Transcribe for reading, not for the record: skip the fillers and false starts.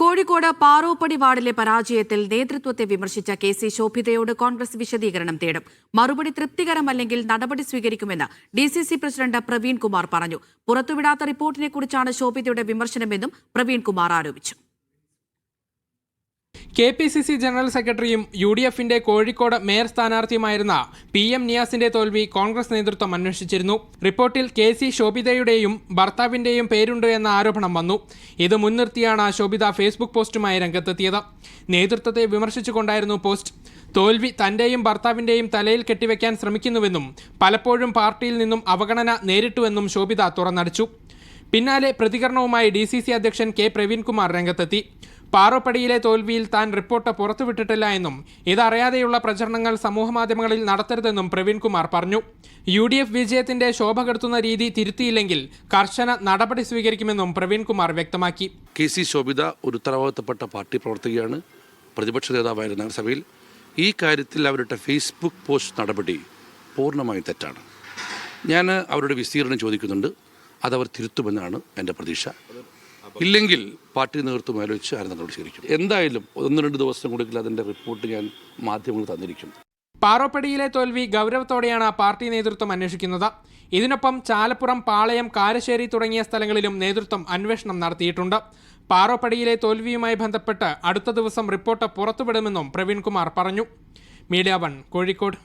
കോഴിക്കോട് പാറോപ്പടി വാർഡിലെ പരാജയത്തിൽ നേതൃത്വത്തെ വിമർശിച്ച കെ.സി. ശോഭിതയോട് കോൺഗ്രസ് വിശദീകരണം തേടും. മറുപടി തൃപ്തികരമല്ലെങ്കിൽ നടപടി സ്വീകരിക്കുമെന്ന് ഡി.സി.സി പ്രസിഡന്റ് പ്രവീൺ കുമാർ പറഞ്ഞു. പുറത്തുവിടാത്ത റിപ്പോർട്ടിനെക്കുറിച്ചാണ് ശോഭിതയുടെ വിമർശനമെന്നും പ്രവീൺ കുമാർ ആരോപിച്ചു. കെ.പി.സി.സി ജനറൽ സെക്രട്ടറിയും യു.ഡി.എഫിന്റെ കോഴിക്കോട് മേയർ സ്ഥാനാർത്ഥിയുമായിരുന്ന പി.എം. നിയാസിന്റെ തോൽവി കോൺഗ്രസ് നേതൃത്വം അന്വേഷിച്ചിരുന്നു. റിപ്പോർട്ടിൽ കെ.സി. ശോഭിതയുടെയും ഭർത്താവിന്റെയും പേരുണ്ട് എന്ന ആരോപണം വന്നു. ഇത് മുൻനിർത്തിയാണ് ശോഭിത ഫേസ്ബുക്ക് പോസ്റ്റുമായി രംഗത്തെത്തിയത്. നേതൃത്വത്തെ വിമർശിച്ചുകൊണ്ടായിരുന്നു പോസ്റ്റ്. തോൽവി തന്റെയും ഭർത്താവിന്റെയും തലയിൽ കെട്ടിവെക്കാൻ ശ്രമിക്കുന്നുവെന്നും പലപ്പോഴും പാർട്ടിയിൽ നിന്നും അവഗണന നേരിട്ടുവെന്നും ശോഭിത തുറന്നടിച്ചു. പിന്നാലെ പ്രതികരണവുമായി ഡി.സി.സി അധ്യക്ഷൻ കെ. പ്രവീൺ കുമാർ രംഗത്തെത്തി. പാറോപ്പടിയിലെ തോൽവിയിൽ താൻ റിപ്പോർട്ട് പുറത്തുവിട്ടിട്ടില്ല എന്നും ഇതറിയാതെയുള്ള പ്രചരണങ്ങൾ സമൂഹമാധ്യമങ്ങളിൽ നടത്തരുതെന്നും പ്രവീൺ കുമാർ പറഞ്ഞു. യു.ഡി.എഫ് വിജയത്തിന്റെ ശോഭ കെടുത്തുന്ന രീതി തിരുത്തിയില്ലെങ്കിൽ കർശന നടപടി സ്വീകരിക്കുമെന്നും പ്രവീൺ കുമാർ വ്യക്തമാക്കി. കെ.സി. ശോഭിത ഒരു ഉത്തരവാദിത്തപ്പെട്ട പാർട്ടി പ്രവർത്തകയാണ്, പ്രതിപക്ഷ നേതാവായിരുന്ന നഗരസഭയിൽ. ഈ കാര്യത്തിൽ അവരുടെ ഫേസ്ബുക്ക് പോസ്റ്റ് നടപടി പൂർണ്ണമായും തെറ്റാണ്. ഞാൻ അവരുടെ വിശദീകരണം ചോദിക്കുന്നുണ്ട്. അതവർ തിരുത്തുമെന്നാണ് എൻ്റെ പ്രതീക്ഷ. ഇല്ലെങ്കിൽ പാർട്ടി നേതൃത്വം ആലോചിച്ച് ആരും നടപടി സ്വീകരിക്കും. എന്തായാലും 1-2 ദിവസം കൊടുക്കില്ല അതിൻ്റെ റിപ്പോർട്ട് ഞാൻ മാധ്യമങ്ങൾ തന്നിരിക്കും. പാറോപ്പടിയിലെ തോൽവി ഗൗരവത്തോടെയാണ് പാർട്ടി നേതൃത്വം അന്വേഷിക്കുന്നത്. ഇതിനൊപ്പം ചാലപ്പുറം, പാളയം, കാരശ്ശേരി തുടങ്ങിയ സ്ഥലങ്ങളിലും നേതൃത്വം അന്വേഷണം നടത്തിയിട്ടുണ്ട്. പാറോപ്പടിയിലെ തോൽവിയുമായി ബന്ധപ്പെട്ട് അടുത്ത ദിവസം റിപ്പോർട്ട് പുറത്തുവിടുമെന്നും പ്രവീൺ കുമാർ പറഞ്ഞു. മീഡിയ 1 കോഴിക്കോട്.